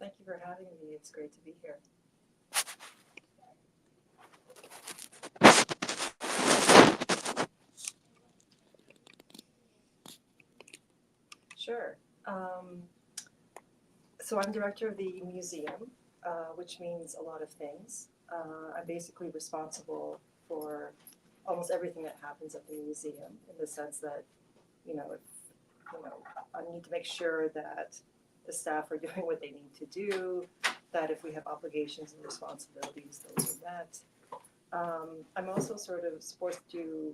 Thank you for having me. It's great to be here. Sure. Um, so I'm director of the museum, which means a lot of things. I'm basically responsible for almost everything that happens at the museum in the sense that, if, you know, I need to make sure that the staff are doing what they need to do, that if we have obligations and responsibilities, those are met. I'm also sort of supposed to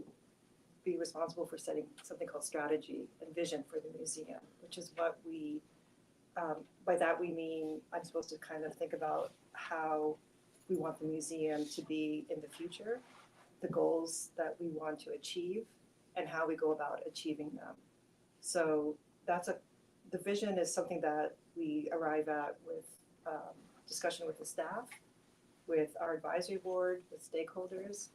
be responsible for setting something called strategy and vision for the museum, which is what by that we mean I'm supposed to kind of think about how we want the museum to be in the future, the goals that we want to achieve, and how we go about achieving them. So that's the vision is something that we arrive at with discussion with the staff, with our advisory board, with stakeholders,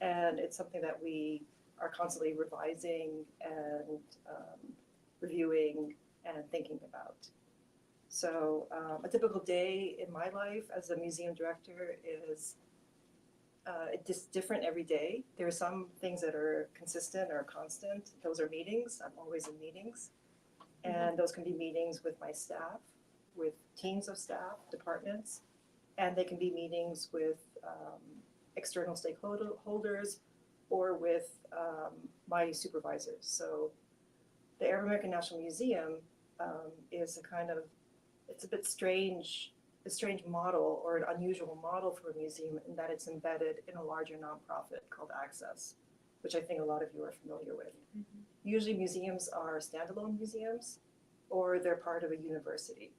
and it's something that we are constantly revising and reviewing and thinking about. So a typical day in my life as a museum director is it's different every day. There are some things that are consistent or constant. Those are meetings. I'm always in meetings. And those can be meetings with my staff, with teams of staff, departments, and they can be meetings with external stakeholders or with my supervisors. So the Arab American National Museum is it's a bit strange, a strange model or an unusual model for a museum in that it's embedded in a larger nonprofit called Access, which I think a lot of you are familiar with. Mm-hmm. Usually museums are standalone museums or they're part of a university.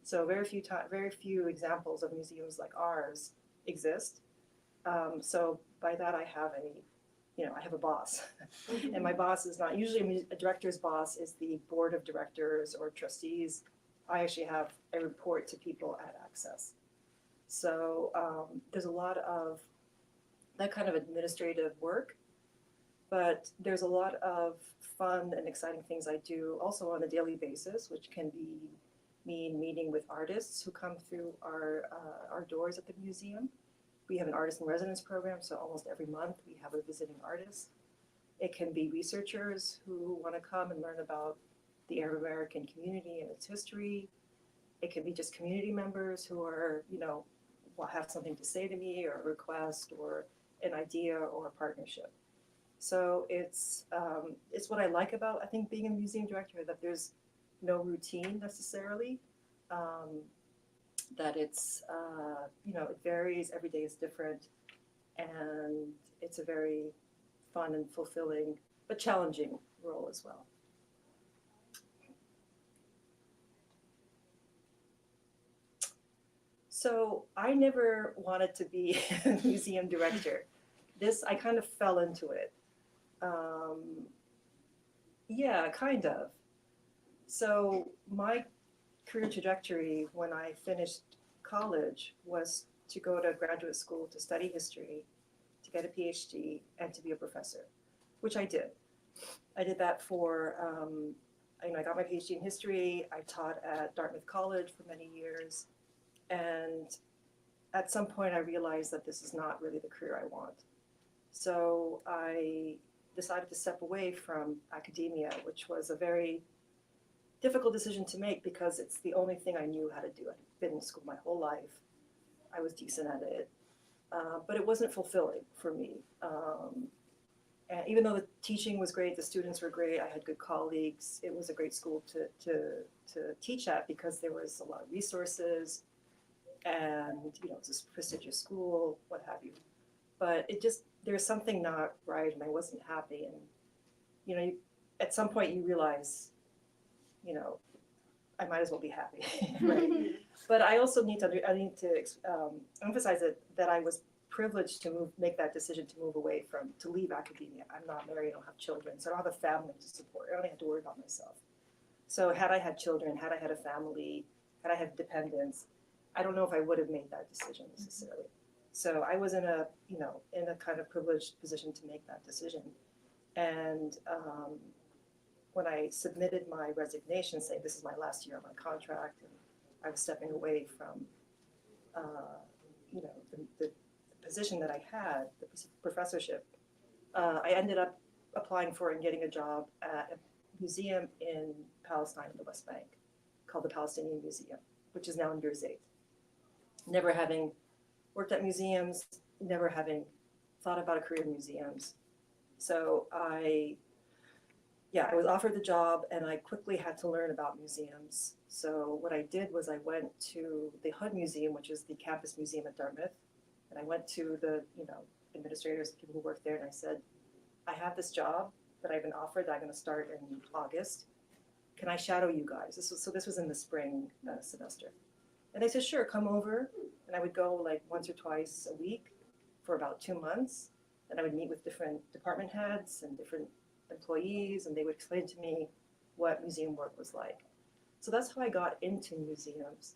So very few examples of museums like ours exist. So by that I have a boss. And my boss is not usually a director's boss is the board of directors or trustees. I actually have a report to people at Access. So there's a lot of that kind of administrative work, but there's a lot of fun and exciting things I do also on a daily basis, which can mean meeting with artists who come through our doors at the museum. We have an artist in residence program, so almost every month we have a visiting artist. It can be researchers who want to come and learn about the Arab American community and its history. It can be just community members who are, will have something to say to me or a request or an idea or a partnership. So it's what I like about, I think, being a museum director, that there's no routine necessarily. That it's, it varies, every day is different, and it's a very fun and fulfilling, but challenging role as well. So I never wanted to be a museum director. I kind of fell into it. Yeah, kind of. So my career trajectory when I finished college was to go to graduate school to study history, to get a PhD, and to be a professor, which I did. I did that for, I got my PhD in history. I taught at Dartmouth College for many years. And at some point I realized that this is not really the career I want. So I decided to step away from academia, which was a very difficult decision to make because it's the only thing I knew how to do. I'd been in school my whole life. I was decent at it, but it wasn't fulfilling for me. And even though the teaching was great, the students were great, I had good colleagues, it was a great school to teach at because there was a lot of resources and, it's a prestigious school, what have you. But there's something not right and I wasn't happy. And, at some point you realize, I might as well be happy, right? But I also need to emphasize that I was privileged to make that decision to move away to leave academia. I'm not married, I don't have children, so I don't have a family to support. I only have to worry about myself. So had I had children, had I had a family, had I had dependents, I don't know if I would have made that decision necessarily. So I was in a kind of privileged position to make that decision. And when I submitted my resignation saying this is my last year on my contract and I was stepping away from, the position that I had, the professorship. I ended up applying for and getting a job at a museum in Palestine in the West Bank called the Palestinian Museum, which is now in Birzeit. Never having worked at museums, never having thought about a career in museums. So I was offered the job and I quickly had to learn about museums. So what I did was I went to the Hood Museum, which is the campus museum at Dartmouth. And I went to the, administrators, people who work there, and I said, I have this job that I've been offered that I'm going to start in August. Can I shadow you guys? This was in the spring semester. And they said, sure, come over. And I would go like once or twice a week for about 2 months. And I would meet with different department heads and different employees, and they would explain to me what museum work was like. So that's how I got into museums.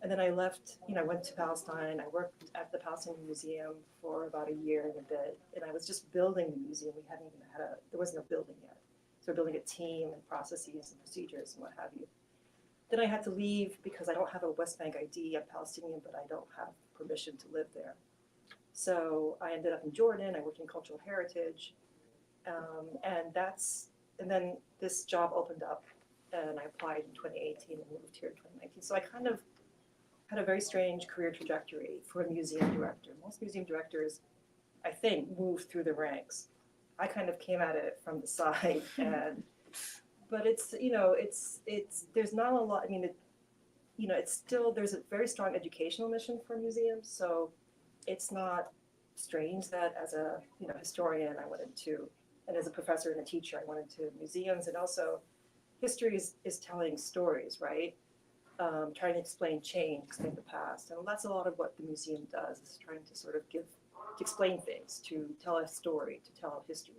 And then I left, I went to Palestine. I worked at the Palestinian Museum for about a year and a bit. And I was just building the museum. We hadn't even there wasn't a building yet. So we're building a team and processes and procedures and what have you. Then I had to leave because I don't have a West Bank ID. I'm Palestinian, but I don't have permission to live there. So I ended up in Jordan. I worked in cultural heritage. And then this job opened up and I applied in 2018 and moved here in 2019. So I kind of had a very strange career trajectory for a museum director. Most museum directors, I think, move through the ranks. I kind of came at it from the side, but it's there's not a lot. I mean, it's still, there's a very strong educational mission for museums. So it's not strange that as a historian I went into, and as a professor and a teacher I went into museums, and also history is telling stories, right? Trying to explain change, explain the past. And that's a lot of what the museum does, is trying to sort of to explain things, to tell a story, to tell history.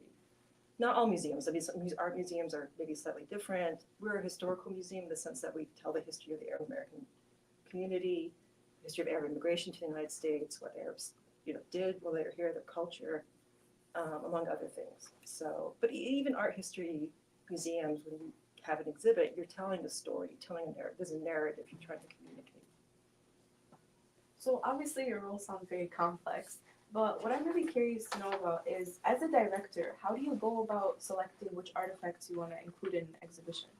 Not all museums. I mean, some art museums are maybe slightly different. We're a historical museum in the sense that we tell the history of the Arab American community, the history of Arab immigration to the United States, what Arabs, did while they were here, their culture, among other things. So, but even art history museums, when you have an exhibit, you're telling a story, telling a narrative. There's a narrative you're trying to communicate. So obviously your role sounds very complex, but what I'm really curious to know about is, as a director, how do you go about selecting which artifacts you want to include in an exhibition?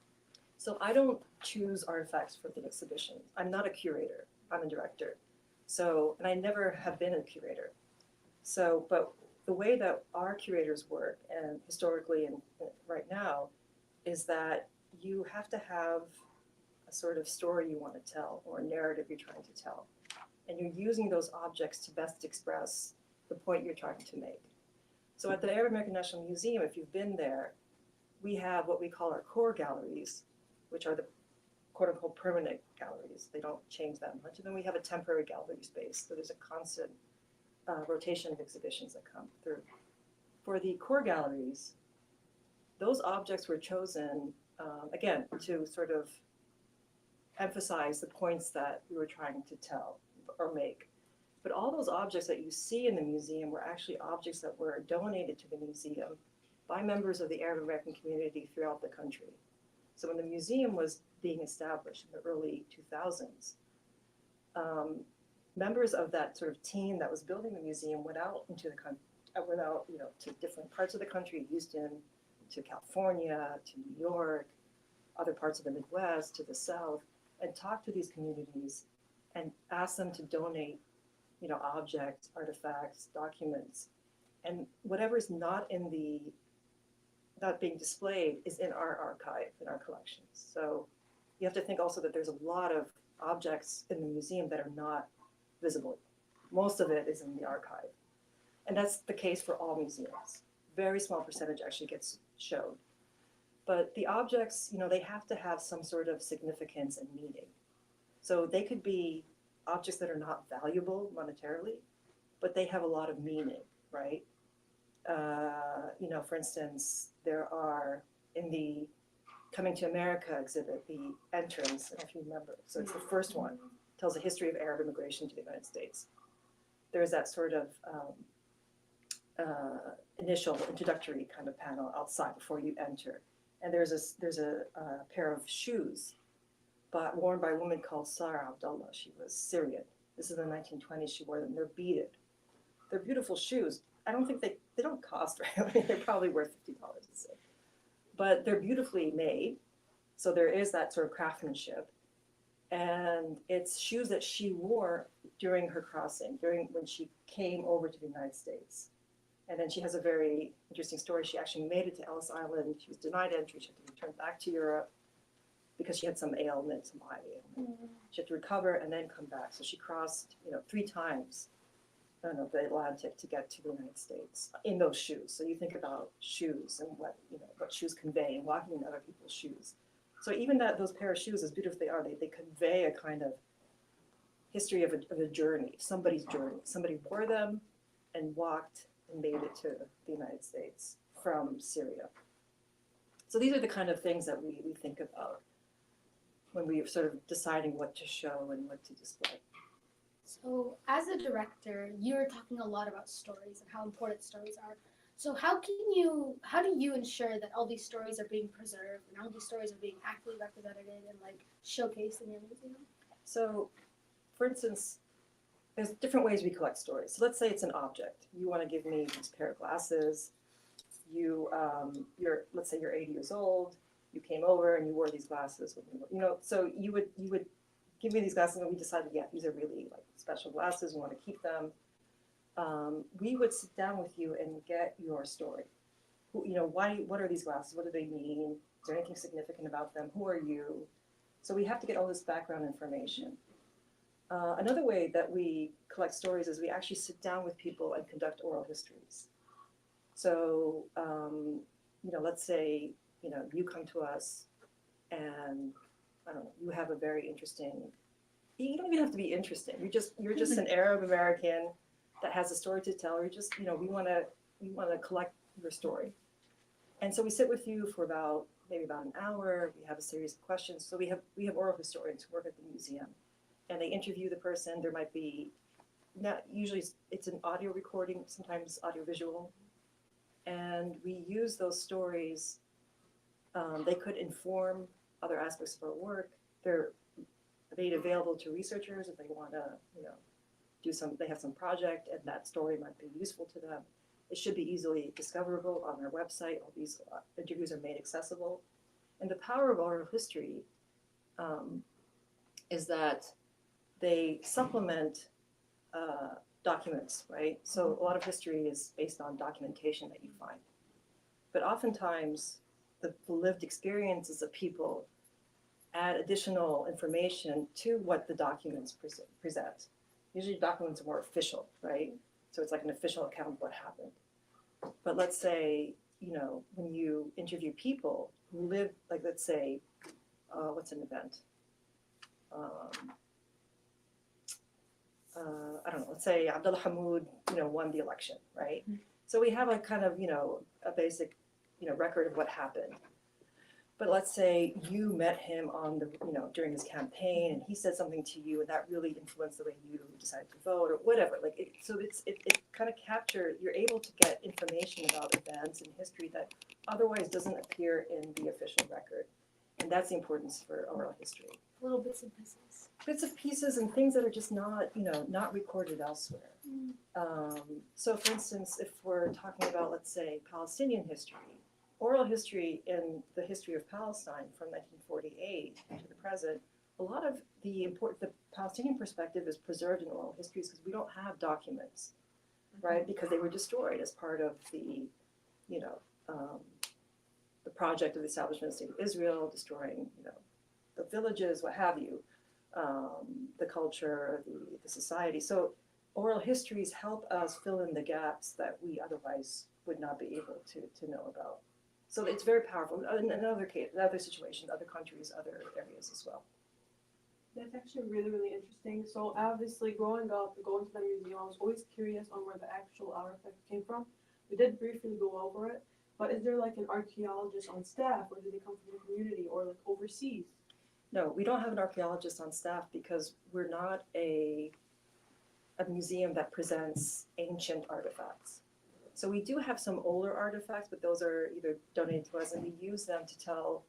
So I don't choose artifacts for the exhibition. I'm not a curator, I'm a director. So, and I never have been a curator. So, but the way that our curators work, and historically and right now, is that you have to have a sort of story you want to tell or a narrative you're trying to tell. And you're using those objects to best express the point you're trying to make. So at the Arab American National Museum, if you've been there, we have what we call our core galleries, which are the quote unquote permanent galleries. They don't change that much. And then we have a temporary gallery space. So there's a constant rotation of exhibitions that come through. For the core galleries, those objects were chosen, again, to sort of emphasize the points that we were trying to tell or make. But all those objects that you see in the museum were actually objects that were donated to the museum by members of the Arab American community throughout the country. So when the museum was being established in the early 2000s, members of that sort of team that was building the museum went out into the country, to different parts of the country, Houston, to California, to New York, other parts of the Midwest, to the South, and talked to these communities and asked them to donate, objects, artifacts, documents, and whatever's not being displayed is in our archive, in our collections. So you have to think also that there's a lot of objects in the museum that are not visible. Most of it is in the archive. And that's the case for all museums. Very small percentage actually gets showed. But the objects, they have to have some sort of significance and meaning. So they could be objects that are not valuable monetarily, but they have a lot of meaning, right? For instance, there are in the Coming to America exhibit, the entrance, I don't know if you remember. So it's the first one, tells the history of Arab immigration to the United States. There's that sort of initial introductory kind of panel outside before you enter. And there's a pair of shoes but worn by a woman called Sarah Abdullah. She was Syrian. This is in the 1920s. She wore them. They're beaded. They're beautiful shoes. I don't think they don't cost, right? I mean, they're probably worth $50, let's say. But they're beautifully made. So there is that sort of craftsmanship. And it's shoes that she wore during her crossing, during when she came over to the United States. And then she has a very interesting story. She actually made it to Ellis Island. She was denied entry. She had to return back to Europe because she had some ailment, some eye ailment. She had to recover and then come back. So she crossed, 3 times, the Atlantic to get to the United States in those shoes. So you think about shoes and what shoes convey and walking in other people's shoes. So even those pair of shoes, as beautiful as they are, they convey a kind of history of a journey, somebody's journey. Somebody wore them and walked and made it to the United States from Syria. So these are the kind of things that we think about when we're sort of deciding what to show and what to display. So as a director, you're talking a lot about stories and how important stories are. So how do you ensure that all these stories are being preserved and all these stories are being accurately represented and like showcased in your museum? So, for instance, there's different ways we collect stories. So let's say it's an object. You want to give me this pair of glasses. Let's say you're 80 years old. You came over and you wore these glasses. So you would give me these glasses and we decided, yeah, these are really like special glasses. We want to keep them. We would sit down with you and get your story. What are these glasses? What do they mean? Is there anything significant about them? Who are you? So we have to get all this background information. Another way that we collect stories is we actually sit down with people and conduct oral histories. So, let's say, you come to us and, I don't know, you have a very interesting, you don't even have to be interesting. You're just an Arab American that has a story to tell, or we want to collect your story. And so we sit with you for maybe about an hour. We have a series of questions. So we have oral historians who work at the museum, and they interview the person. There might be, not usually it's an audio recording, sometimes audio visual, and we use those stories. They could inform other aspects of our work. They're made available to researchers if they want to, they have some project and that story might be useful to them. It should be easily discoverable on our website. All these interviews are made accessible. And the power of oral history is that they supplement documents, right? So a lot of history is based on documentation that you find. But oftentimes, the lived experiences of people add additional information to what the documents present. Usually documents are more official, right? So it's like an official account of what happened. But let's say, when you interview people who live, like let's say, what's an event? I don't know, let's say Abdullah Hamoud, won the election, right? Mm-hmm. So we have a kind of, a basic, record of what happened. But let's say you met him during his campaign and he said something to you and that really influenced the way you decided to vote or whatever. It kind of captured, you're able to get information about events and history that otherwise doesn't appear in the official record. And that's the importance for oral history. Little bits and pieces. Bits of pieces and things that are just not recorded elsewhere. So for instance, if we're talking about, let's say, Palestinian history, oral history in the history of Palestine from 1948 to the present, a lot of the Palestinian perspective is preserved in oral histories because we don't have documents, right? Because they were destroyed as part of the project of the establishment of the State of Israel, destroying, the villages, what have you, the culture, the society. So oral histories help us fill in the gaps that we otherwise would not be able to know about. So it's very powerful in other situations, other countries, other areas as well. That's actually really, really interesting. So obviously growing up, going to the museum, I was always curious on where the actual artifact came from. We did briefly go over it, but is there like an archaeologist on staff, or do they come from the community or like overseas? No, we don't have an archaeologist on staff because we're not a museum that presents ancient artifacts. So we do have some older artifacts, but those are either donated to us and we use them to tell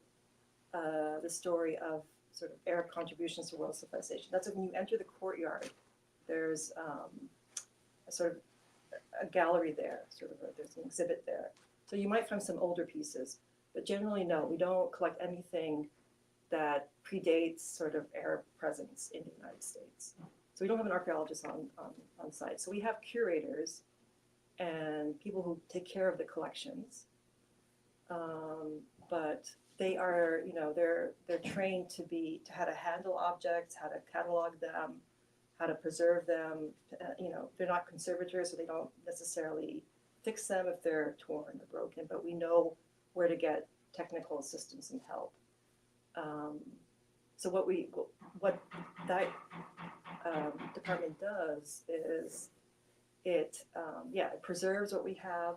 the story of sort of Arab contributions to world civilization. That's when you enter the courtyard. There's a sort of a gallery there, there's an exhibit there. So you might find some older pieces, but generally no, we don't collect anything that predates sort of Arab presence in the United States. So we don't have an archaeologist on site. So we have curators and people who take care of the collections. But they are, they're trained to how to handle objects, how to catalog them, how to preserve them. They're not conservators, so they don't necessarily fix them if they're torn or broken, but we know where to get technical assistance and help. So what that department does is it preserves what we have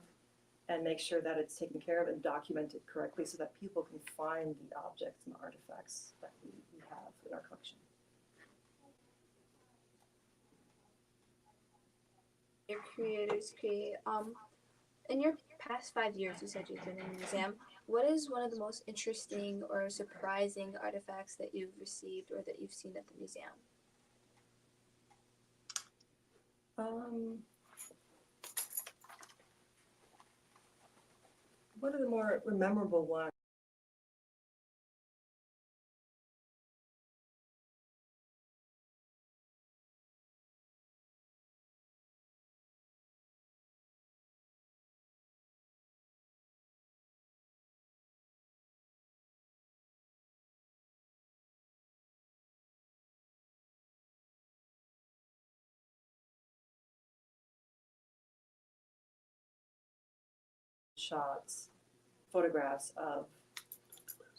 and makes sure that it's taken care of and documented correctly so that people can find the objects and artifacts that we have in our collection. Your creators create. In your past 5 years, you said you've been in the museum. What is one of the most interesting or surprising artifacts that you've received or that you've seen at the museum? One of the more memorable ones shots, photographs of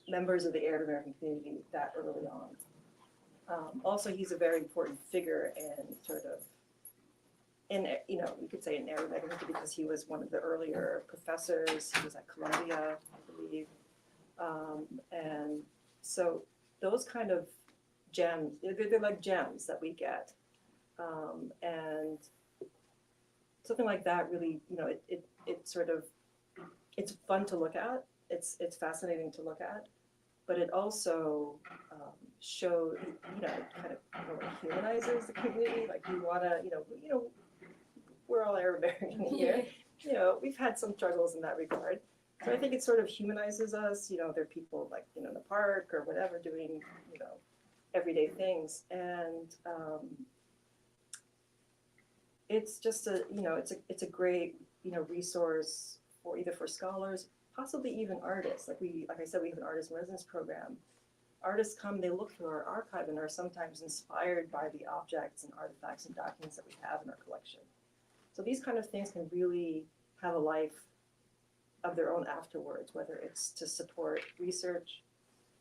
members of the Arab American community that early on. Also, he's a very important figure you could say in Arab American because he was one of the earlier professors. He was at Columbia, I believe. And so those kind of gems, they're like gems that we get. And something like that really, it's fun to look at. It's fascinating to look at, but it also shows, kind of humanizes the community. Like you wanna, we're all Arab American here. We've had some struggles in that regard. So I think it sort of humanizes us. There are people like in the park or whatever doing everyday things, and it's just it's a great resource for either for scholars, possibly even artists. Like I said, we have an artist in residence program. Artists come, they look through our archive and are sometimes inspired by the objects and artifacts and documents that we have in our collection. So these kind of things can really have a life of their own afterwards, whether it's to support research,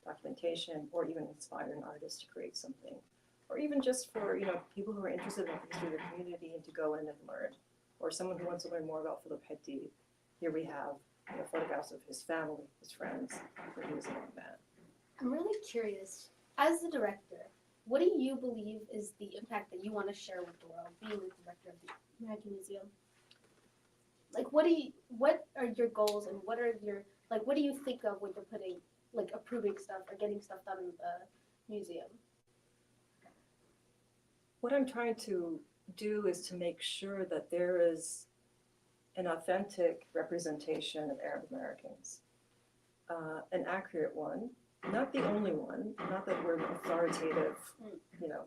documentation, or even inspire an artist to create something. Or even just for people who are interested in the history of the community and to go in and learn. Or someone who wants to learn more about Philip Hetty. Here we have photographs of his family, his friends, when he was a young man. I'm really curious, as the director, what do you believe is the impact that you want to share with the world, being the director of the American Museum? Like, what are your goals, and what do you think of when you're approving stuff or getting stuff done in the museum? What I'm trying to do is to make sure that there is an authentic representation of Arab Americans, an accurate one, not the only one, not that we're an authoritative,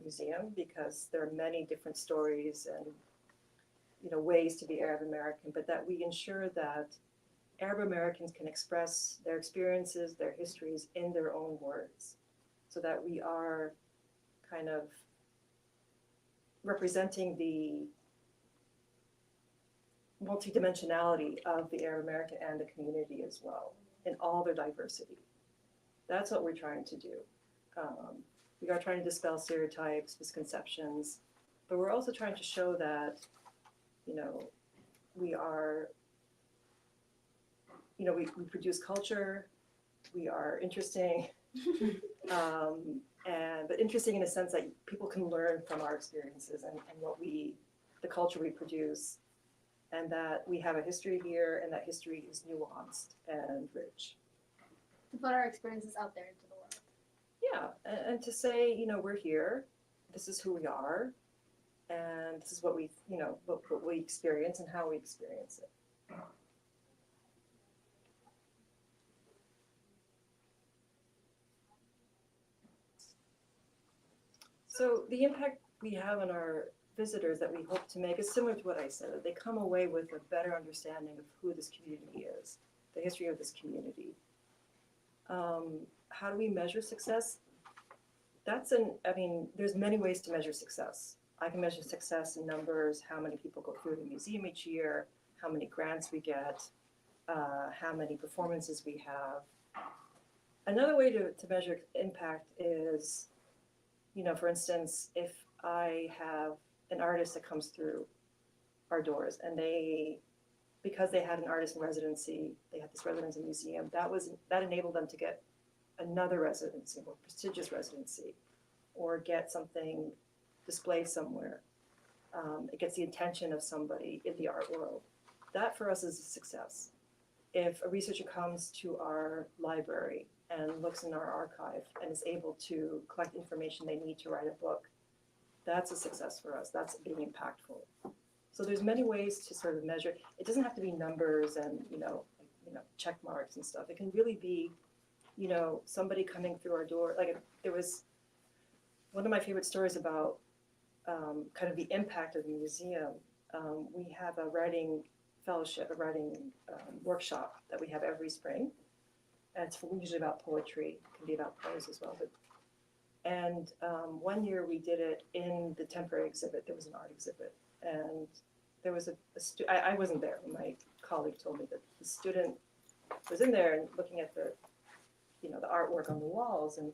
museum, because there are many different stories and, ways to be Arab American, but that we ensure that Arab Americans can express their experiences, their histories in their own words, so that we are kind of representing the multidimensionality of the Arab American and the community as well, in all their diversity. That's what we're trying to do. We are trying to dispel stereotypes, misconceptions, but we're also trying to show that, we are, we produce culture, we are interesting, but interesting in a sense that people can learn from our experiences and the culture we produce, and that we have a history here, and that history is nuanced and rich. To put our experiences out there into the world. Yeah, and to say, we're here, this is who we are, and this is what we, what we experience and how we experience it. So the impact we have on our visitors that we hope to make is similar to what I said. That they come away with a better understanding of who this community is, the history of this community. How do we measure success? There's many ways to measure success. I can measure success in numbers, how many people go through the museum each year, how many grants we get, how many performances we have. Another way to measure impact is, for instance, if I have an artist that comes through our doors and because they had an artist in residency, they had this residency museum, that enabled them to get another residency, more prestigious residency, or get something displayed somewhere. It gets the attention of somebody in the art world. That for us is a success. If a researcher comes to our library and looks in our archive and is able to collect information they need to write a book, that's a success for us. That's being impactful. So there's many ways to sort of measure. It doesn't have to be numbers and check marks and stuff. It can really be somebody coming through our door. Like there was one of my favorite stories about kind of the impact of the museum. We have a writing fellowship, a writing workshop that we have every spring. And it's usually about poetry. It can be about prose as well. And one year we did it in the temporary exhibit. There was an art exhibit. And there was I wasn't there. My colleague told me that the student was in there and looking at the artwork on the walls and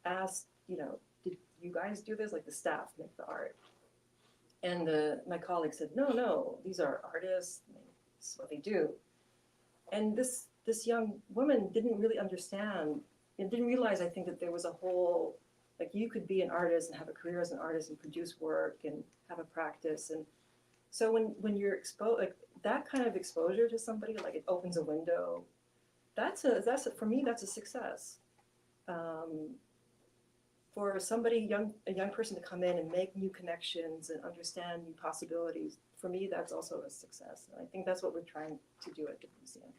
asked, did you guys do this? Like the staff make the art. And my colleague said, no, these are artists. This is what they do. And this young woman didn't really understand and didn't realize, I think, that there was a whole, like you could be an artist and have a career as an artist and produce work and have a practice. And so when you're exposed, like that kind of exposure to somebody, like it opens a window, for me, that's a success. For somebody, a young person to come in and make new connections and understand new possibilities, for me, that's also a success. And I think that's what we're trying to do at the museum.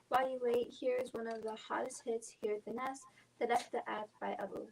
While you wait, here is one of the hottest hits here at the Nest, Tadek the Ad by Abu.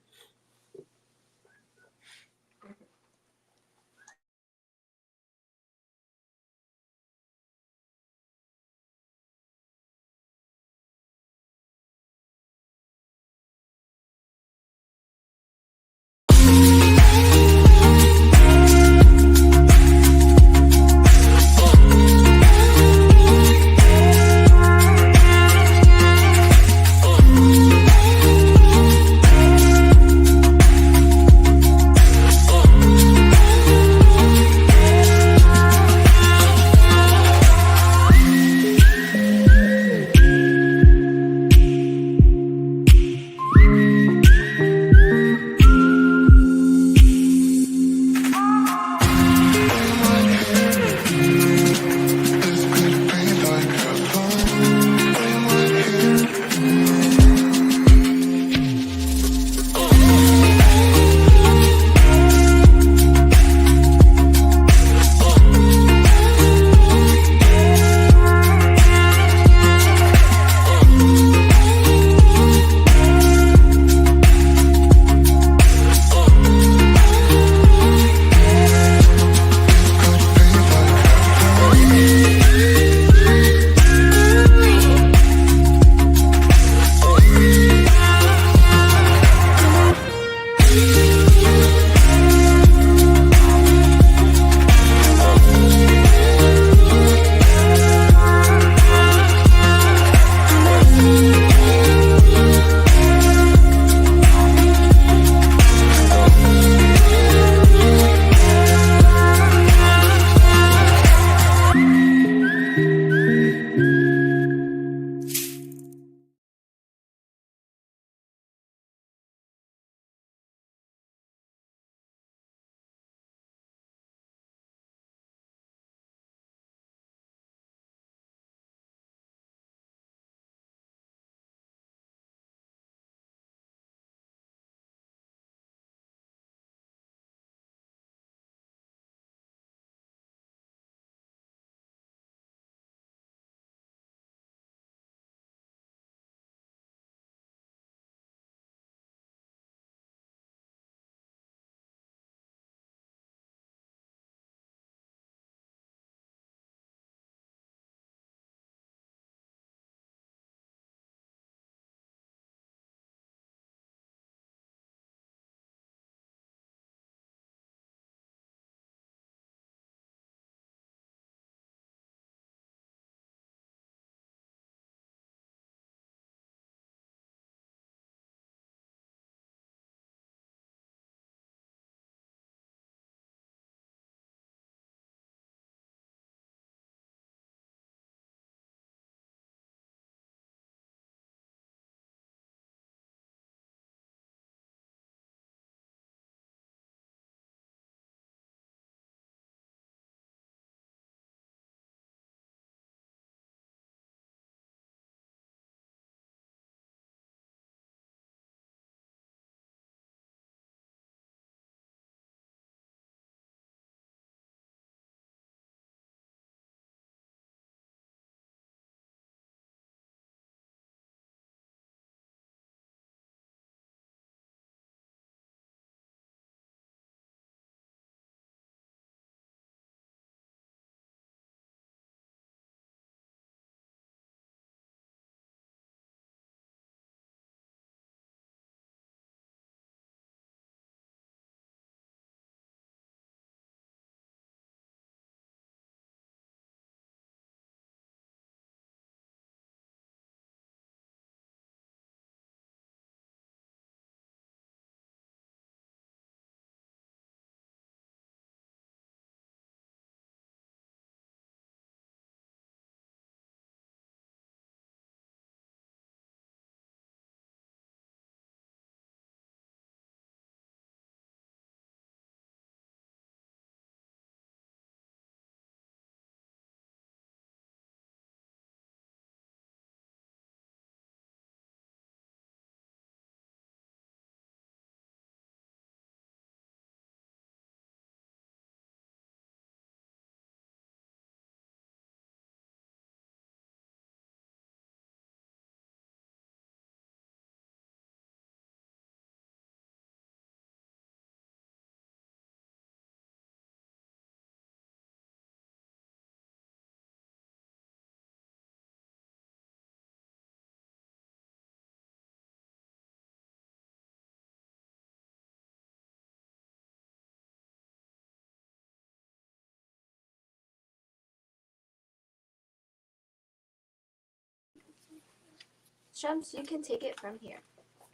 Shams, you can take it from here.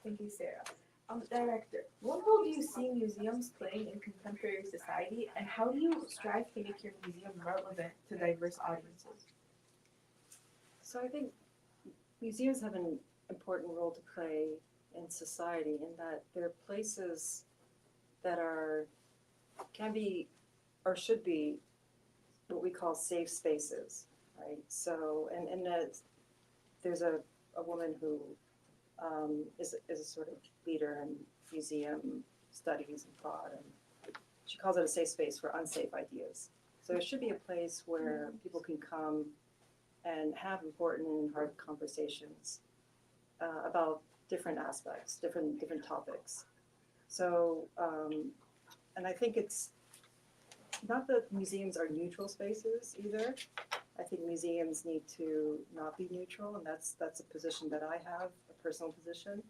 Thank you, Sarah. Director, what role do you see museums playing in contemporary society, and how do you strive to make your museum relevant to diverse audiences? So I think museums have an important role to play in society in that they're places that can be or should be what we call safe spaces, right? So, and there's a woman who is a sort of leader in museum studies and thought, and she calls it a safe space for unsafe ideas. So it should be a place where people can come and have important and hard conversations about different aspects, different topics. So, and I think it's not that museums are neutral spaces either. I think museums need to not be neutral, and that's a position that I have, a personal position.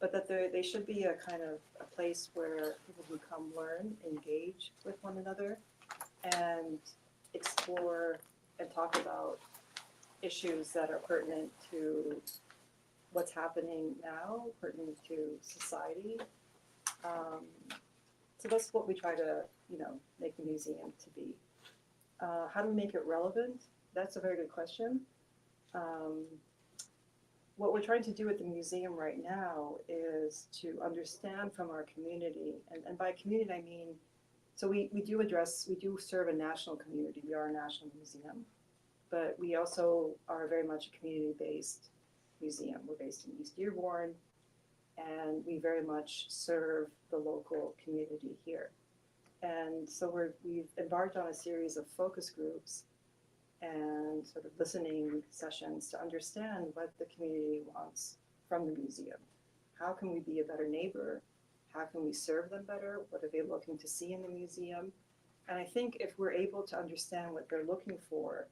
But that they should be a kind of a place where people can come learn, engage with one another, and explore and talk about issues that are pertinent to what's happening now, pertinent to society. So that's what we try to, make the museum to be. How do we make it relevant? That's a very good question. What we're trying to do at the museum right now is to understand from our community, and by community I mean, so we do serve a national community. We are a national museum, but we also are very much a community-based museum. We're based in East Dearborn, and we very much serve the local community here. And so we've embarked on a series of focus groups and sort of listening sessions to understand what the community wants from the museum. How can we be a better neighbor? How can we serve them better? What are they looking to see in the museum? And I think if we're able to understand what they're looking for,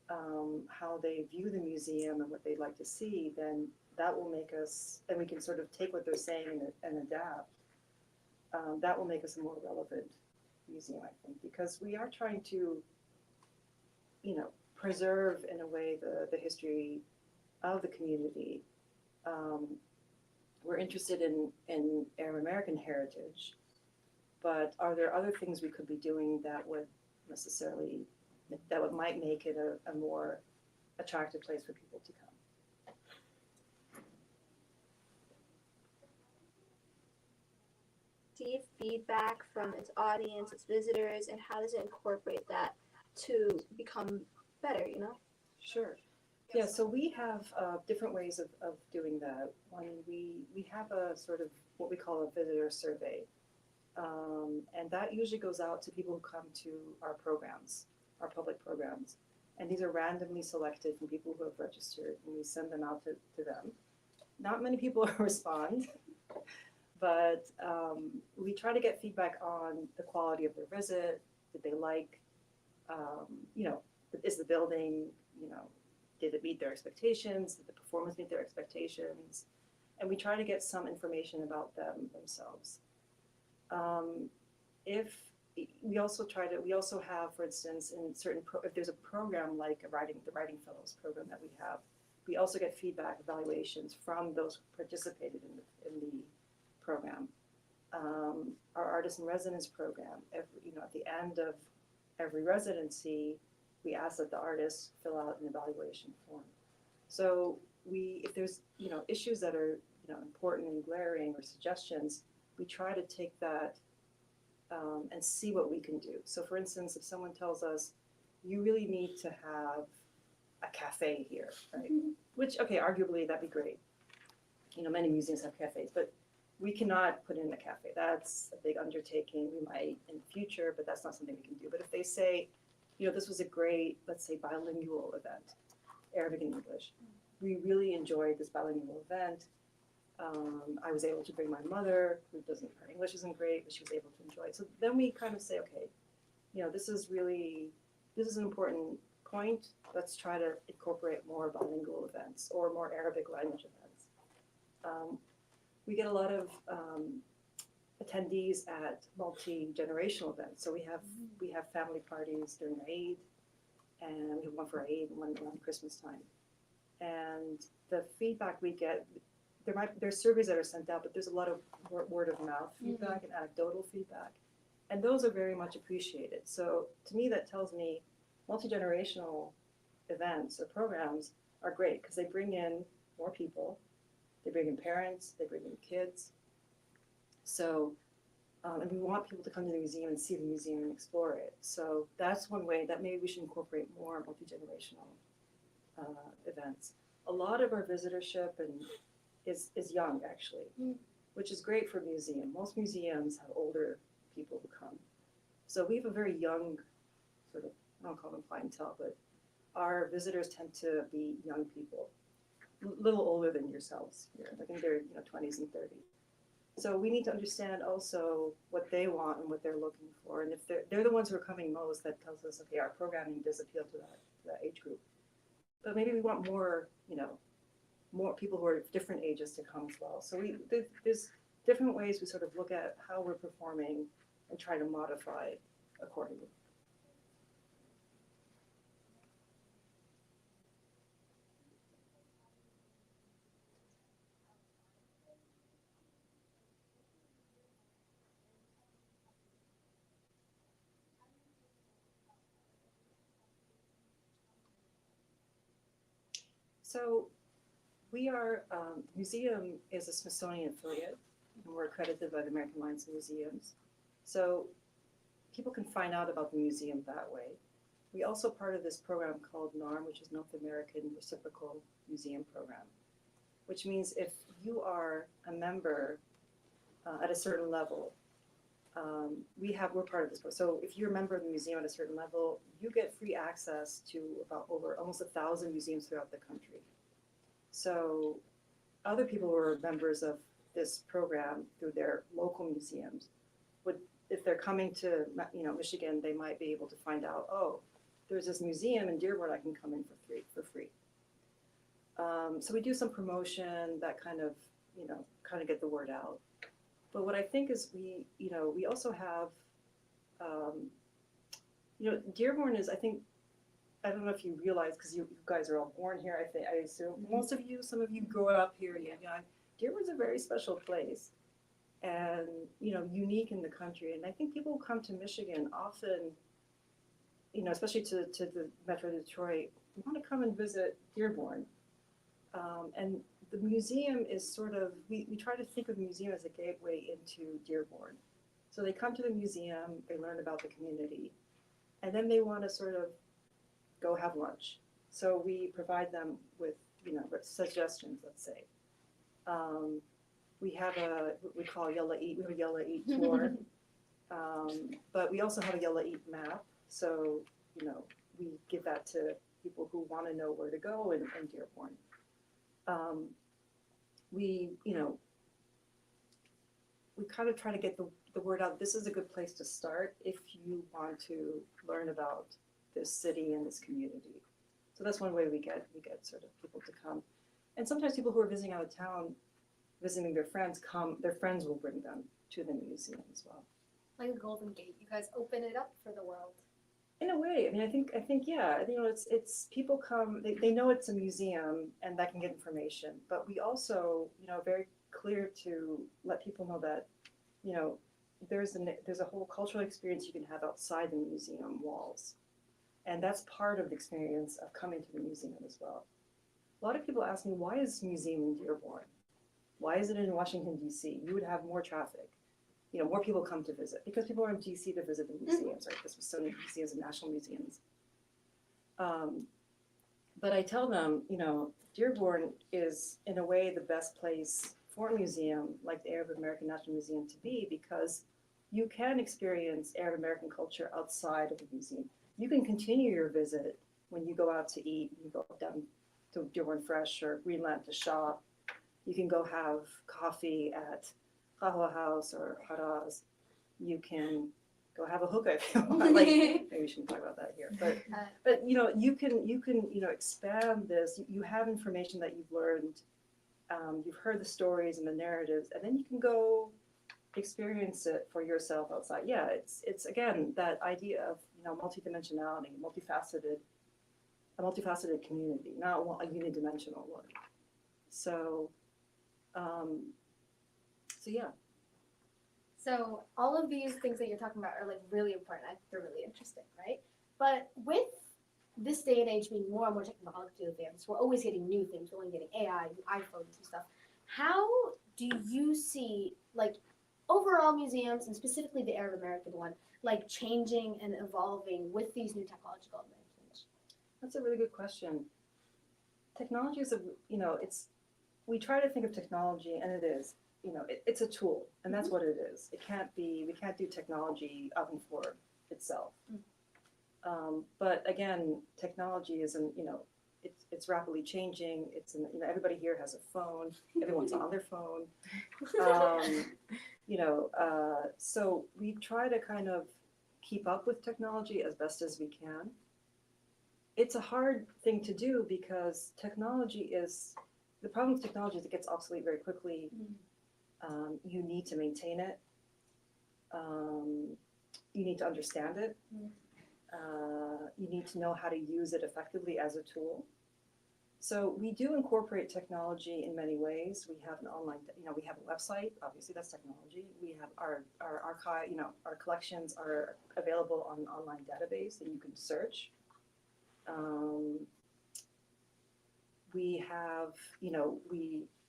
how they view the museum and what they'd like to see, then that will make us, and we can sort of take what they're saying and adapt. That will make us a more relevant museum, I think, because we are trying to, preserve in a way the history of the community. We're interested in Arab American heritage, but are there other things we could be doing that might make it a more attractive place for people to come? Receive feedback from its audience, its visitors, and how does it incorporate that to become better, Sure. Yeah, so we have different ways of doing that. One, we have a sort of what we call a visitor survey. And that usually goes out to people who come to our programs, our public programs. And these are randomly selected from people who have registered, and we send them out to them. Not many people respond, but we try to get feedback on the quality of their visit. Did they like, is the building, did it meet their expectations? Did the performance meet their expectations? And we try to get some information about them themselves. If we also have, for instance, in certain if there's a program like the Writing Fellows program that we have, we also get feedback evaluations from those who participated in the program. Our Artist in Residence program, at the end of every residency, we ask that the artists fill out an evaluation form. So if there's issues that are important and glaring or suggestions, we try to take that and see what we can do. So for instance, if someone tells us, you really need to have a cafe here, right? Which, okay, arguably that'd be great. Many museums have cafes, but we cannot put in a cafe. That's a big undertaking. We might in the future, but that's not something we can do. But if they say, this was a great, let's say, bilingual event, Arabic and English. We really enjoyed this bilingual event. I was able to bring my mother, her English isn't great, but she was able to enjoy it. So then we kind of say, okay, this is an important point. Let's try to incorporate more bilingual events or more Arabic language events. We get a lot of attendees at multi-generational events. So we have family parties during Eid, and we have one for Eid and one around Christmas time. and the feedback we get, there's surveys that are sent out, but there's a lot of word of mouth feedback and anecdotal feedback, and those are very much appreciated. So to me, that tells me multi-generational events or programs are great because they bring in more people, they bring in parents, they bring in kids. So, and we want people to come to the museum and see the museum and explore it. So that's one way that maybe we should incorporate more multi-generational events. A lot of our visitorship is young actually, which is great for a museum. Most museums have older people who come. So we have a very young sort of, I don't call them clientele, but our visitors tend to be young people, a little older than yourselves here, like in their 20s and 30s. So we need to understand also what they want and what they're looking for. And if they're the ones who are coming most, that tells us, okay, our programming does appeal to that age group. But maybe we want more, more people who are different ages to come as well. So there's different ways we sort of look at how we're performing and try to modify accordingly. So we are, museum is a Smithsonian affiliate, and we're accredited by the American Alliance of Museums. So people can find out about the museum that way. We also part of this program called NARM, which is North American Reciprocal Museum Program, which means if you are a member at a certain level, we're part of this program. So if you're a member of the museum at a certain level, you get free access to over almost 1,000 museums throughout the country. So other people who are members of this program through their local museums would, if they're coming to Michigan, they might be able to find out, oh, there's this museum in Dearborn I can come in for free. So we do some promotion that kind of get the word out. But what I think is we also have, Dearborn is, I don't know if you realize, because you guys are all born here, I assume. Most of you, some of you grew up here. Dearborn's a very special place and, unique in the country. And I think people who come to Michigan often, especially to the Metro Detroit, want to come and visit Dearborn. And the museum is sort of, we try to think of the museum as a gateway into Dearborn. So they come to the museum, they learn about the community, and then they want to sort of go have lunch. So we provide them with, suggestions, let's say. We have what we call Yella Eat. We have a Yella Eat tour, but we also have a Yella Eat map. So, we give that to people who want to know where to go in Dearborn. We kind of try to get the word out. This is a good place to start if you want to learn about this city and this community. So that's one way we get sort of people to come. And sometimes people who are visiting out of town, visiting their friends, their friends will bring them to the museum as well. Like a Golden Gate, you guys open it up for the world. In a way, I think yeah, it's people come, they know it's a museum and that can get information, but we also, very clear to let people know that, there's a whole cultural experience you can have outside the museum walls. And that's part of the experience of coming to the museum as well. A lot of people ask me, why is this museum in Dearborn? Why is it in Washington, D.C.? You would have more traffic. More people come to visit because people are in DC to visit the museums, right? The Smithsonian museums and national museums. But I tell them, Dearborn is in a way the best place for a museum like the Arab American National Museum to be, because you can experience Arab American culture outside of the museum. You can continue your visit when you go out to eat. You go down to Dearborn Fresh or Greenland to shop. You can go have coffee at Kahwa House or Haraz. You can go have a hookah if you want. Maybe we shouldn't talk about that here, but you can expand this. You have information that you've learned. You've heard the stories and the narratives, and then you can go experience it for yourself outside. Yeah, it's again that idea of multidimensionality, multifaceted a multifaceted community, not a unidimensional one. So, so yeah. So all of these things that you're talking about are like really important. I think they're really interesting, right? But with this day and age being more and more technologically advanced, we're always getting new things. We're only getting AI, new iPhones and stuff. How do you see like overall museums and specifically the Arab American one like changing and evolving with these new technological advancements? That's a really good question. Technology is we try to think of technology, and it is, it's a tool, and that's what it is. We can't do technology up and for itself. But again, technology isn't, it's rapidly changing. Everybody here has a phone. Everyone's on their phone. So we try to kind of keep up with technology as best as we can. It's a hard thing to do because the problem with technology is it gets obsolete very quickly. You need to maintain it. You need to understand it. You need to know how to use it effectively as a tool. So we do incorporate technology in many ways. We have an online, we have a website, obviously that's technology. We have our archive, our collections are available on an online database that you can search. We have,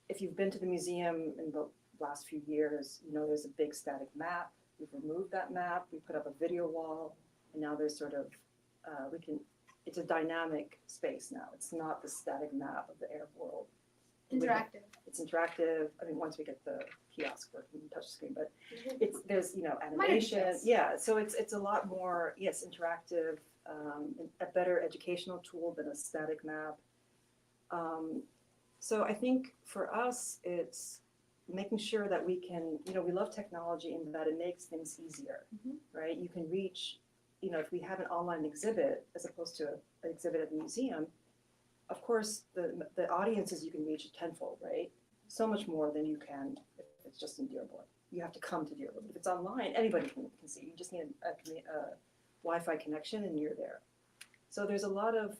if you've been to the museum in the last few years, there's a big static map. We've removed that map. We put up a video wall, and now there's sort of, it's a dynamic space now. It's not the static map of the Arab world. Interactive. It's interactive. I mean, once we get the kiosk working, touch screen, but there's animation. Yeah, so it's a lot more, yes, interactive, a better educational tool than a static map. So I think for us, it's making sure that we can, we love technology in that it makes things easier, right? You can reach, if we have an online exhibit as opposed to an exhibit at the museum, of course, the audiences you can reach tenfold, right? So much more than you can if it's just in Dearborn. You have to come to Dearborn. If it's online, anybody can see. You just need a Wi-Fi connection and you're there. So there's a lot of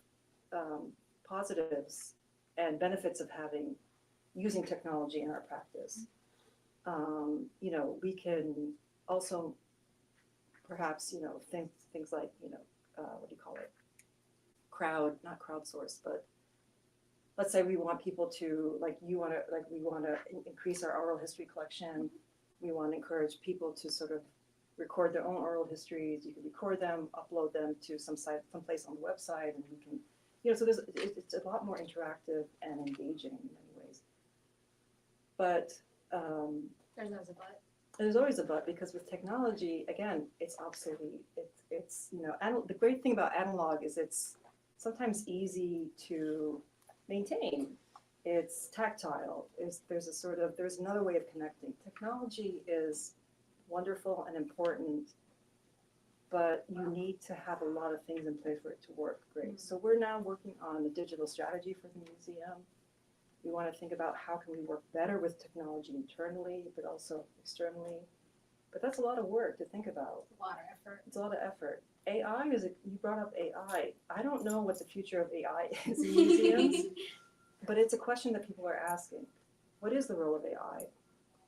positives and benefits of using technology in our practice. We can also perhaps, things like, what do you call it? Not crowdsource, but let's say we want people to, we want to increase our oral history collection. We want to encourage people to sort of record their own oral histories. You can record them, upload them to someplace on the website, and we can, so it's a lot more interactive and engaging in many ways. But There's always a but. There's always a but, because with technology, again, it's obsolete. It's the great thing about analog is it's sometimes easy to maintain. It's tactile. There's another way of connecting. Technology is wonderful and important, but you need to have a lot of things in place for it to work great. So we're now working on the digital strategy for the museum. We want to think about how can we work better with technology internally, but also externally. But that's a lot of work to think about. A lot of effort. It's a lot of effort. AI you brought up AI. I don't know what the future of AI is in museums, but it's a question that people are asking. What is the role of AI?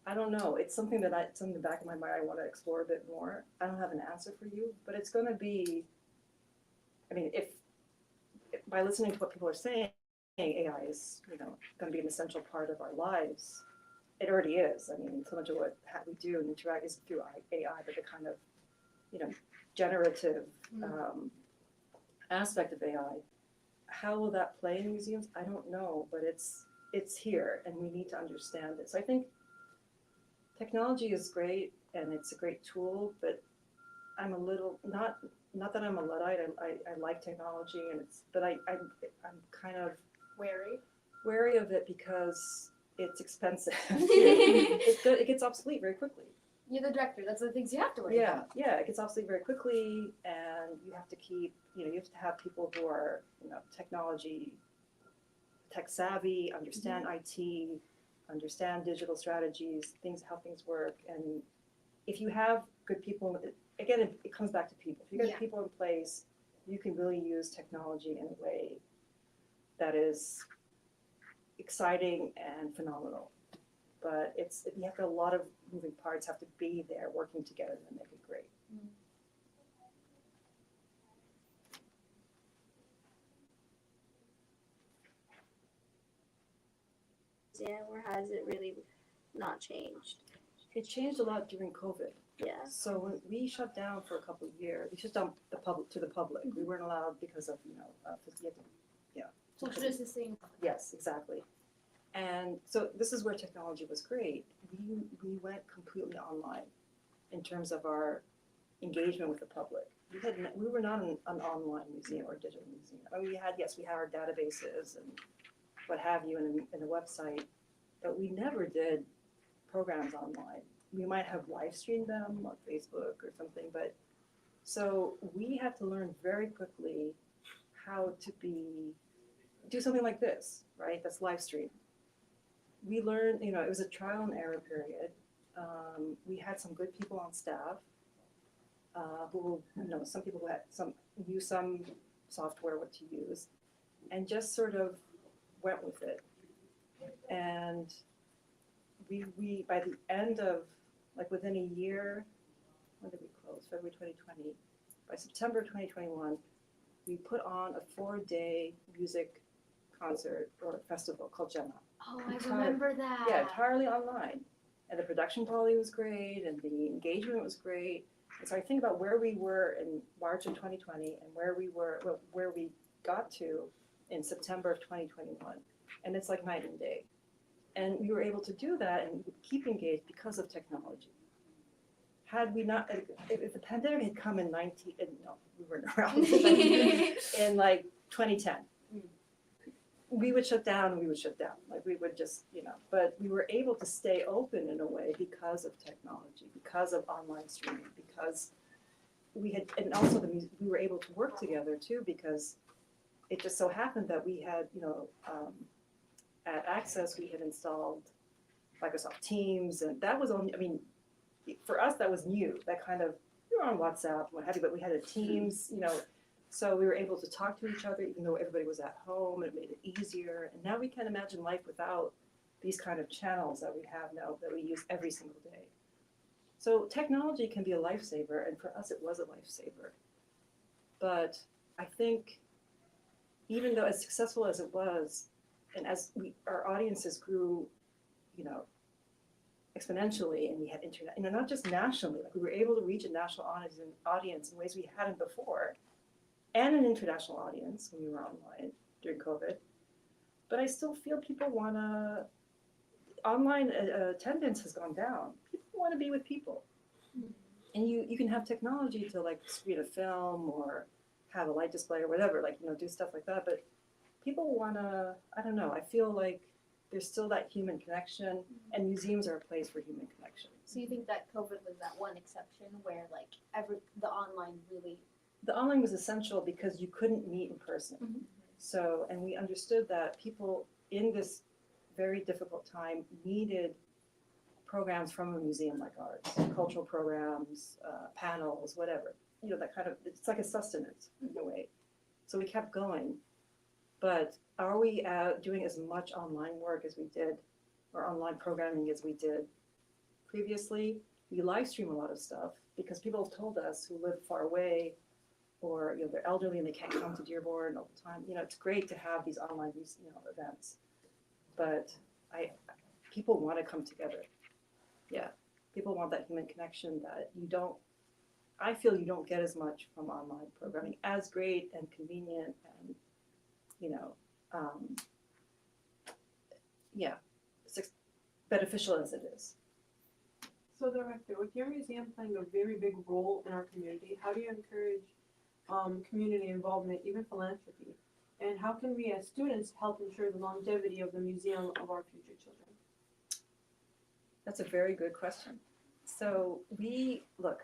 I don't know. It's something it's in the back of my mind I want to explore a bit more. I don't have an answer for you, but it's going to be, if by listening to what people are saying, AI is, going to be an essential part of our lives. It already is. So much of what we do and interact is through AI, but the kind of, generative aspect of AI. How will that play in museums? I don't know, but it's here, and we need to understand it. So I think technology is great, and it's a great tool, but I'm a little not that I'm a Luddite. I like technology, but I'm kind of wary of it because it's expensive. It gets obsolete very quickly. You're the director. That's the things you have to worry about. Yeah, it gets obsolete very quickly, and you have to keep, you have to have people who are, tech savvy, understand IT, understand digital strategies, how things work. And if you have good people, again, it comes back to people. If you get people in place, you can really use technology in a way that is exciting and phenomenal. But you have a lot of moving parts have to be there working together to make it great. Museum, or has it really not changed? It changed a lot during COVID. Yeah. So when we shut down for a couple of years, we shut down the public to the public. We weren't allowed because of Social distancing. Yes, exactly. And so this is where technology was great. We went completely online in terms of our engagement with the public. We were not an online museum or digital museum. I mean, we had our databases and what have you in a website, but we never did programs online. We might have live streamed them on Facebook or something, but so we had to learn very quickly how to do something like this, right? That's live stream. We learned, it was a trial and error period. We had some good people on staff who, some people who knew some software, what to use, and just sort of went with it. And we by the end of, like within a year, when did we close? February 2020. By September 2021, we put on a 4-day music concert or festival called Gemma. Oh, I remember that. Yeah, entirely online. And the production quality was great and the engagement was great. And so I think about where we were in March of 2020 and where we got to in September of 2021. And it's like night and day. And we were able to do that and keep engaged because of technology. Had we not, if the pandemic had come we weren't around in like 2010, we would shut down. Like we would just, but we were able to stay open in a way because of technology, because of online streaming, because and also we were able to work together too, because it just so happened that we had, at Access, we had installed Microsoft Teams, and that was for us, that was new. That kind of, we were on WhatsApp and what have you, but we had a Teams, so we were able to talk to each other even though everybody was at home, and it made it easier. And now we can't imagine life without these kind of channels that we have now that we use every single day. So technology can be a lifesaver, and for us it was a lifesaver. But I think even though as successful as it was, and as our audiences grew, exponentially, and we had internet, not just nationally, like we were able to reach a national audience in ways we hadn't before, and an international audience when we were online during COVID. But I still feel people online attendance has gone down. People want to be with people. And you can have technology to like screen a film or have a light display or whatever, do stuff like that. But people want to, I don't know, I feel like there's still that human connection, and museums are a place for human connection. So you think that COVID was that one exception where the online really... The online was essential because you couldn't meet in person. Mm-hmm. So, and we understood that people in this very difficult time needed programs from a museum like ours, cultural programs, panels, whatever. That kind of, it's like a sustenance in a way. So we kept going. But are we doing as much online work as we did, or online programming as we did previously? We live stream a lot of stuff because people have told us who live far away, or they're elderly and they can't come to Dearborn all the time. It's great to have these online events, but people want to come together. Yeah, people want that human connection that I feel you don't get as much from online programming, as great and convenient and beneficial as it is. So, Director, with your museum playing a very big role in our community, how do you encourage community involvement, even philanthropy? And how can we as students help ensure the longevity of the museum of our future children? That's a very good question. So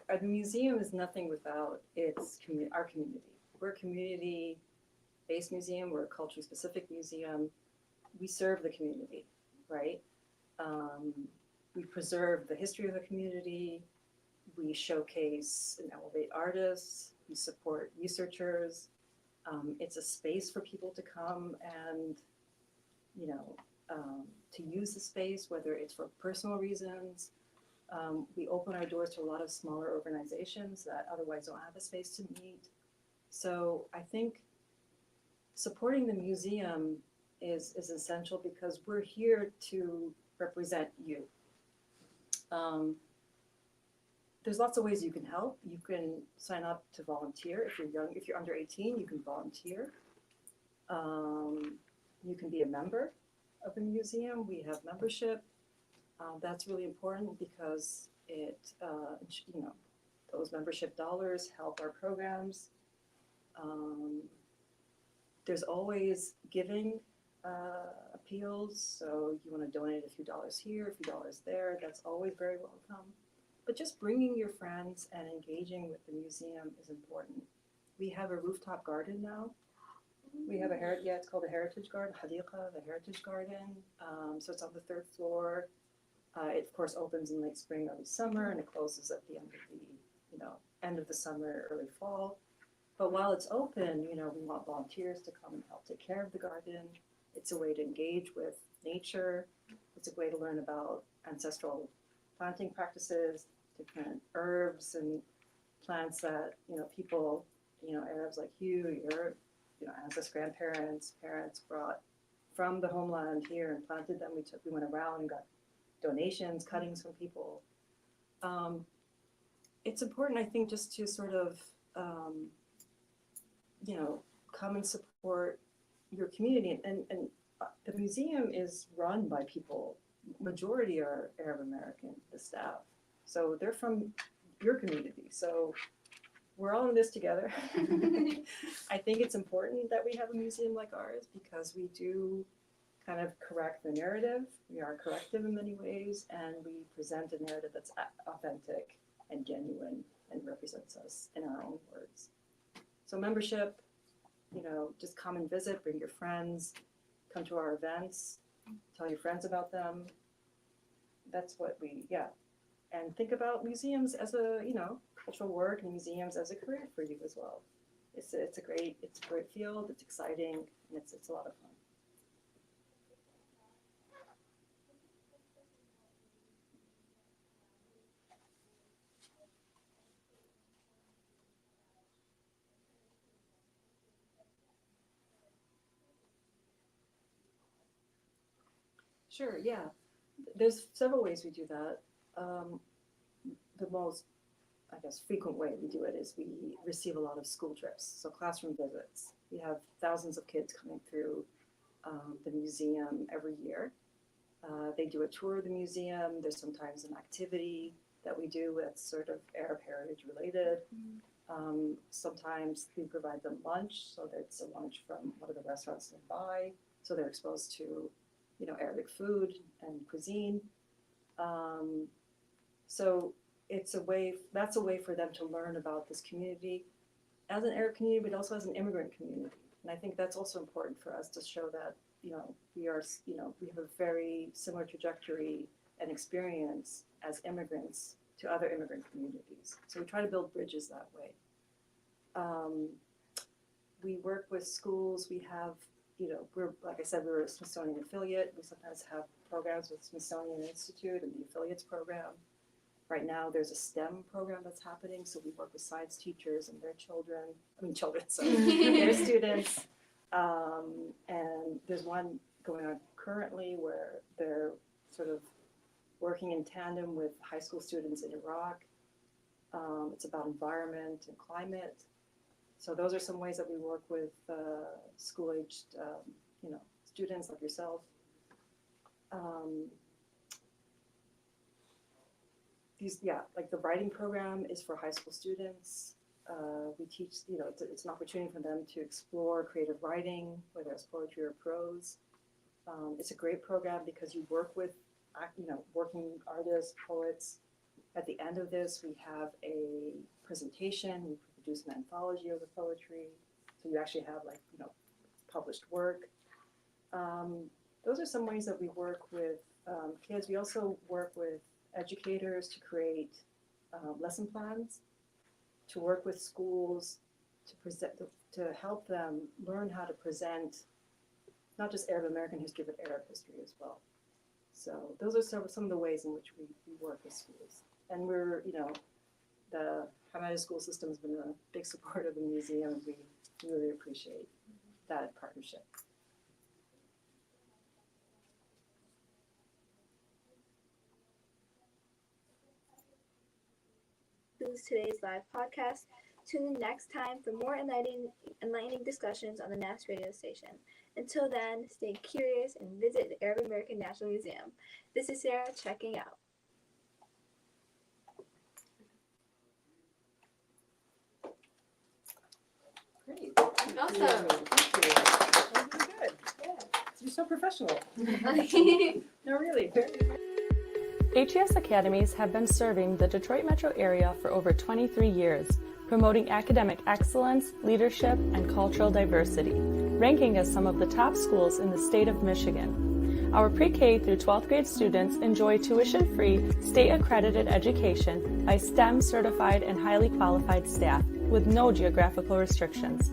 our museum is nothing without our community. We're a community-based museum. We're a culturally specific museum. We serve the community, right? We preserve the history of the community. We showcase and elevate artists. We support researchers. It's a space for people to come and, you know, to use the space, whether it's for personal reasons. We open our doors to a lot of smaller organizations that otherwise don't have a space to meet. So I think supporting the museum is essential because we're here to represent you. There's lots of ways you can help. You can sign up to volunteer. If you're young, if you're under 18, you can volunteer. You can be a member of the museum. We have membership. That's really important because it, you know, those membership dollars help our programs. There's always giving appeals. So you want to donate a few dollars here, a few dollars there. That's always very welcome. But just bringing your friends and engaging with the museum is important. We have a rooftop garden now. We have it's called the Heritage Garden, Hadiqa, the Heritage Garden. So it's on the 3rd floor. It of course opens in late spring, early summer, and it closes at the end of the, end of the summer, early fall. But while it's open, we want volunteers to come and help take care of the garden. It's a way to engage with nature. It's a way to learn about ancestral planting practices, different herbs and plants that, people, Arabs like you, your, ancestors, grandparents, parents brought from the homeland here and planted them. We went around and got donations, cuttings from people. It's important, I think, just to sort of, come and support your community. And the museum is run by people. Majority are Arab American, the staff. So they're from your community. So we're all in this together. I think it's important that we have a museum like ours because we do kind of correct the narrative. We are corrective in many ways, and we present a narrative that's authentic and genuine and represents us in our own words. So membership, just come and visit, bring your friends, come to our events, tell your friends about them. That's what and think about museums as a, cultural work and museums as a career for you as well. It's a great field, it's exciting, and it's a lot of fun. Sure, yeah. There's several ways we do that. The most, I guess, frequent way we do it is we receive a lot of school trips, so classroom visits. We have thousands of kids coming through the museum every year. They do a tour of the museum. There's sometimes an activity that we do that's sort of Arab heritage related. Sometimes we provide them lunch, so that's a lunch from one of the restaurants nearby, so they're exposed to Arabic food and cuisine. So that's a way for them to learn about this community as an Arab community, but also as an immigrant community. And I think that's also important for us to show that, we have a very similar trajectory and experience as immigrants to other immigrant communities. So we try to build bridges that way. We work with schools. We have like I said, we're a Smithsonian affiliate. We sometimes have programs with Smithsonian Institute and the affiliates program. Right now, there's a STEM program that's happening, so we work with science teachers and their their students. And there's one going on currently where they're sort of working in tandem with high school students in Iraq. It's about environment and climate. So those are some ways that we work with school-aged, students like yourself. Like the writing program is for high school students. We teach, it's an opportunity for them to explore creative writing, whether it's poetry or prose. It's a great program because you work with, working artists, poets. At the end of this, we have a presentation. We produce an anthology of the poetry, so you actually have published work. Those are some ways that we work with kids. We also work with educators to create lesson plans, to work with schools to to help them learn how to present not just Arab American history, but Arab history as well. So those are some of the ways in which we work with schools. And we're, the Hamada school system has been a big supporter of the museum, and we really appreciate that partnership. Concludes today's live podcast. Tune in next time for more enlightening discussions on the NAS radio station. Until then, stay curious and visit the Arab American National Museum. This is Sarah checking out. Great. Awesome. Thank you. That was good. Yeah. You're so professional. No, really. Very good. HES Academies have been serving the Detroit metro area for over 23 years, promoting academic excellence, leadership, and cultural diversity, ranking as some of the top schools in the state of Michigan. Our pre-K through 12th grade students enjoy tuition-free, state-accredited education by STEM-certified and highly qualified staff with no geographical restrictions,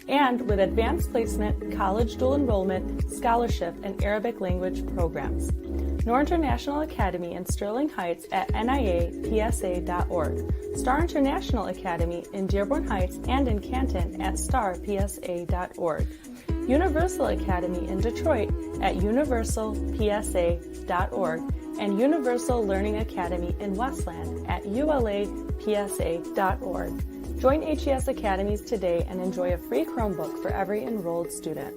and with advanced placement, college dual enrollment, scholarship, and Arabic language programs. Noor International Academy in Sterling Heights at niapsa.org, Star International Academy in Dearborn Heights and in Canton at starpsa.org, Universal Academy in Detroit at universalpsa.org, and Universal Learning Academy in Westland at ulapsa.org. Join HES Academies today and enjoy a free Chromebook for every enrolled student.